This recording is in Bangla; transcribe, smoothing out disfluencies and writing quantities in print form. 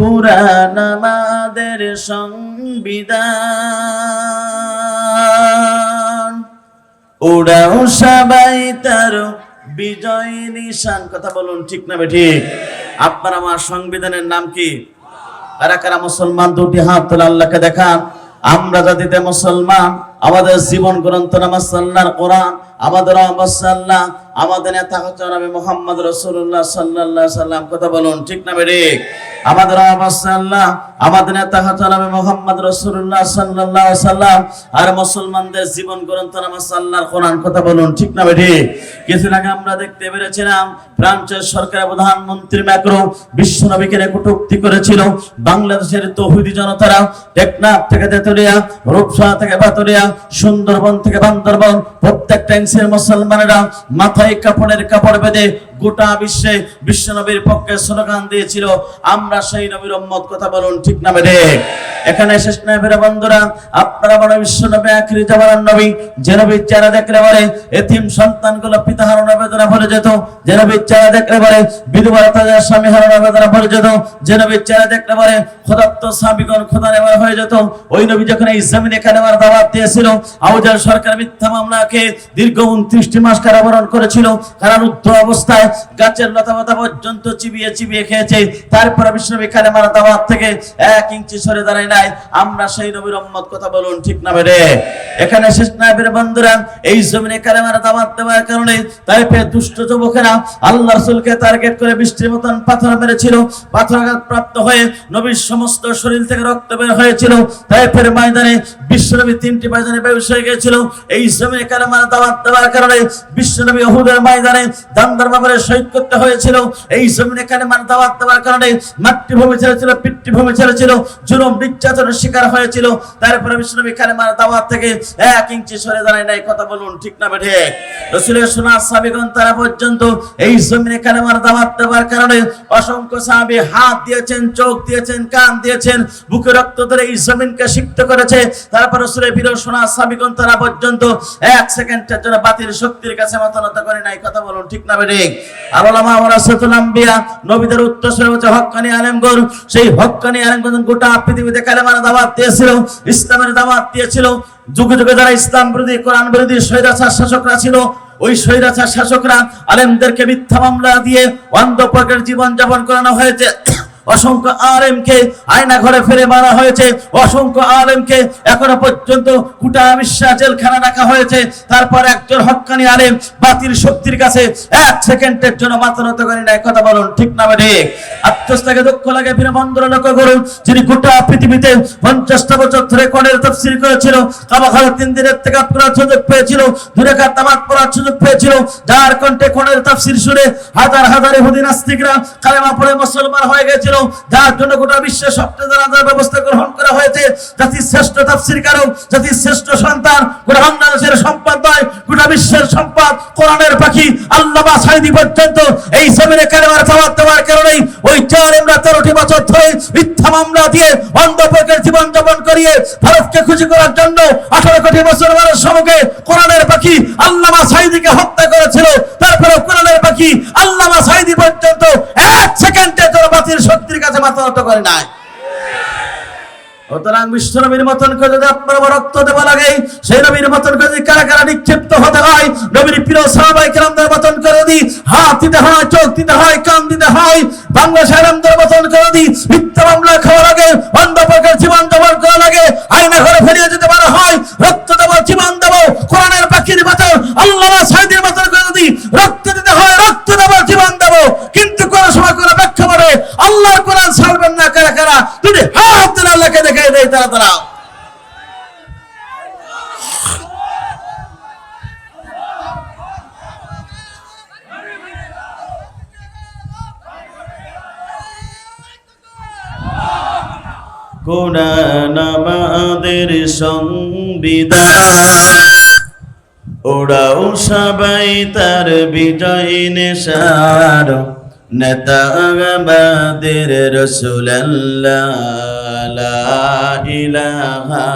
কুরআন আমাদের সংবিধান, ওরাও সবাই তার বিজয় নিশান। কথা বলুন ঠিক না বেঠিক? আপনার আমার সংবিধানের নাম কি? কারা কারা মুসলমান দুটি হাত তুলে আল্লাহকে দেখান। আমরা জাতিতে মুসলমান, আমাদের জীবন গ্রন্থ নামাজ আল্লাহর কোরআন, আমাদের অবসাল্লাহ, আমাদের নেতা হচ্ছে নবী মুহাম্মদ রাসূলুল্লাহ সাল্লাল্লাহু আলাইহি সাল্লাম। কথা বলুন ঠিক না বেঠিক? আমাদের অবসাল্লাহ, আমাদের নেতা হচ্ছে নবী মুহাম্মদ রাসূলুল্লাহ সাল্লাল্লাহু আলাইহি সাল্লাম। আর মুসলমানদের জীবন গ্রন্থ নামাজ আল্লাহর কোরআন। কথা বলুন ঠিক না বেঠিক? কিছুদিন আগে আমরা দেখতে পেরেছিলাম ফ্রান্সের সরকারের প্রধানমন্ত্রী ম্যাক্রো বিশ্ব নবীকে কটূক্তি করেছিল। বাংলাদেশের তৌহিদি জনতারা টেকনাফ থেকে তেতুলিয়া, রূপসা থেকে বাতুলিয়া, সুন্দরবন থেকে বান্দরবন প্রত্যেকটা ইঞ্চের মুসলমানেরা মাথায় কাপড়ের কাপড় বেঁধে গোটা বিশ্বে বিশ্ব নবীর পক্ষে স্লোগান দিয়েছিল, আমরা সেই নবীর উম্মত। কথা বলুন ঠিক না বেঠিক? এখানে শেষ নয় বেরে বন্ধুরা, আপনারা বড় বিশ্ব নবী আখিরি জামানার নবী, যে নবীর চেহারা দেখলে পরে এতিম সন্তানগুলো পিতা হারানোর বেদনা ভরে যেত, যে নবীর চেহারা দেখলে পরে বিধবা তাদের স্বামী হারানোর বেদনা ভরে যেত, যে নবীর চেহারা দেখলে পরে খোদাত্ত সাহাবীগণ খোদা নেওয়া হয়ে যেত। ওই নবী যখন এই জমিনে কালেমার দাওয়াত দিয়েছিল, আউজার সরকার মিথ্যা মামলাকে দীর্ঘ 29টি মাস কারাবরণ করেছিল। কারারুদ্ধ অবস্থায় গাছের লতা পাতা পর্যন্ত চিবিয়ে চিবিয়ে খেয়েছে। তারপরে বিশ্বনবী কালেমার দাওয়াত থেকে 1 ইঞ্চি সরে দাঁড়ায় নাই। আমরা সেই নবীর উম্মত। কথা বলুন ঠিক না বেরে? এখানে শেষ নয় বেরে বন্ধুরা, এই জমিনে কালেমার দাওয়াত দেওয়ার কারণে তাইপে দুষ্ট যুবকেরা আল্লাহ রাসূলকে টার্গেট করে বৃষ্টির মতন পাথর মেরেছিল। পাথরাঘাত প্রাপ্ত হয়ে নবীর সমস্ত শরীর থেকে রক্ত বের হয়েছিল। তাইপের ময়দানে বিশ্বনবী 3টি ময়দানে বেহুশ হয়ে গিয়েছিল। এই জমিনে কালেমার দাওয়াত দেওয়ার কারণে বিশ্বনবী উহুদের ময়দানে দান্দার ব্যাপারে শহীদ করতে হয়েছিল। এই জমিনে কালেমার দাওয়াত দেওয়ার কারণে মাতৃভূমি ছেড়েছিল, পিতৃভূমি ছেড়েছিল, জুলুম নির্যাতনের শিকার হয়েছিল। তারপরে বিশ্বনবী কালেমার দাওয়াত থেকে 1 ইঞ্চি সরে দাঁড়ায় নাই। কথা বলুন ঠিক না বেঠিক? রাসূলের সুন্নাহ সাহাবীগণ তারা পর্যন্ত এই জমিনে কালেমার দাওয়াত দেওয়ার কারণে অসংখ্য সাহাবী হাত দিয়েছেন, চোখ দিয়েছেন, কান দিয়েছেন, বুকে রক্ত ধরে এই জমিনকে সিক্ত করেছে। তারপর রাসূলের প্রিয় সুন্নাহ সাহাবীগণ তারা পর্যন্ত 1 সেকেন্ডের জন্য বাতিল শক্তির কাছে মাথা নত করে নাই। কথা বলুন ঠিক না বেঠিক? আর উলামা ওয়ারাসাতুল আম্বিয়া, নবীদের উত্তরসূরি হচ্ছে হক্কানি আলেমগণ। সেই হক্কানি আলেমগণ গোটা পৃথিবীতে কালেমার দাওয়াত দিয়েছিল, ইসলামের দাওয়াত দিয়েছিল। যুগে যুগে যারা ইসলাম বিরোধী, কোরআন বিরোধী স্বৈরাচার শাসকরা ছিল, ওই স্বৈরাচার শাসকরা আলেমদেরকে মিথ্যা মামলা দিয়ে অন্ধ প্রকার জীবন যাপন করানো হয়েছে। অসংখ্য আলেমকে আয়না ঘরে ফেলে মারা হয়েছে। অসংখ্য আলেমকে এখনো পর্যন্ত কুটা মিশা জেলখানা রাখা হয়েছে। তারপর একজন হক্কানি আলেম বাতিল শক্তির কাছে 1 সেকেন্ডের জন্য মাথা নত করে নাই। কথা বলুন ঠিক না বেঠিক? আফসোস লাগে, দুঃখ লাগে, প্রিয় বন্ধুরা লক্ষ্য করুন, যিনি গোটা পৃথিবীতে 50টা বছর ধরে কোরআনের তাফসীর করেছিল, কাবা ঘরে 3 দিনের থেকে পড়ার সুযোগ পেয়েছিল, 2 রাকাত নামাজ পড়ার সুযোগ পেয়েছিল, যার কণ্ঠে কোরআনের তাফসীর শুনে হাজার হাজার ইহুদি নাস্তিকরা কালেমা পড়ে মুসলমান হয়ে গেছিল, যার জন্য গোটা বিশ্বের সবচেয়ে জানাজার ব্যবস্থা গ্রহণ করা হয়েছে। জাতির শ্রেষ্ঠ তাফসীরকারক, জাতির শ্রেষ্ঠ সন্তান, গোটা বাংলাদেশের সম্পদ নয়, গোটা বিশ্বের সম্পদ, কোরআনের পাখি আল্লামা সাঈদী পর্যন্ত এই জমিনে কালেমার দাওয়াত দেওয়ার কারণেই ওই জালেমরা 13টি বছর ধরে মিথ্যা মামলা দিয়ে অন্ধ প্রকার জীবন যাপন করিয়ে ভারতকে খুশি করার জন্য 18 কোটি মুসলমানের সম্মুখে কোরআনের পাখি আল্লামা সাঈদীকে হত্যা করেছিল। তারপরে কোরআনের পাখি আল্লামা সাঈদী পর্যন্ত 1 সেকেন্ডের জন্য বাতিল শক্তির কাছে মাথা নত করে নাই। সুতরাং বিশ্ব নবীর মতন করে যদি আপনার রক্ত দেওয়া লাগে, সেই নবীর মতন করে যদি কারা কারা নিক্ষিপ্ত হতে হয়, নবীর প্রিয় সাহাবায়ে কেরামদের মতন করে যদি হাত দিতে হয়, চোখ দিতে হয়, কান দিতে হয়, বাংলাদেশের আলেমদের মতন করে যদি মিথ্যা মামলা খাওয়া লাগে, অন্ধ প্রকার জীবন যাপন করা লাগে, আয়না ঘরে ফিরিয়ে যেতে পারা হয়, রক্ত দেবো, জীবন দেবো, কোরআনের পাখির মতন আল্লামা সাঈদীর মতন করে যদি রক্ত দিতে হয়, রক্ত দেবো, জীবন দেবো। কিন্তু কোন সময় কোন প্রেক্ষাপটে আল্লাহর কোরআন ছাড়বেন না। কারা কারা যদি হাত দিলে আল্লাহকে দেখাই দেয় তারা তারা। কোরআন আমাদের সংবিধান, ওরাও সবাই তার বিজয় নিশান। নেতা আমাদের রাসূলুল্লাহ, লা ইলাহা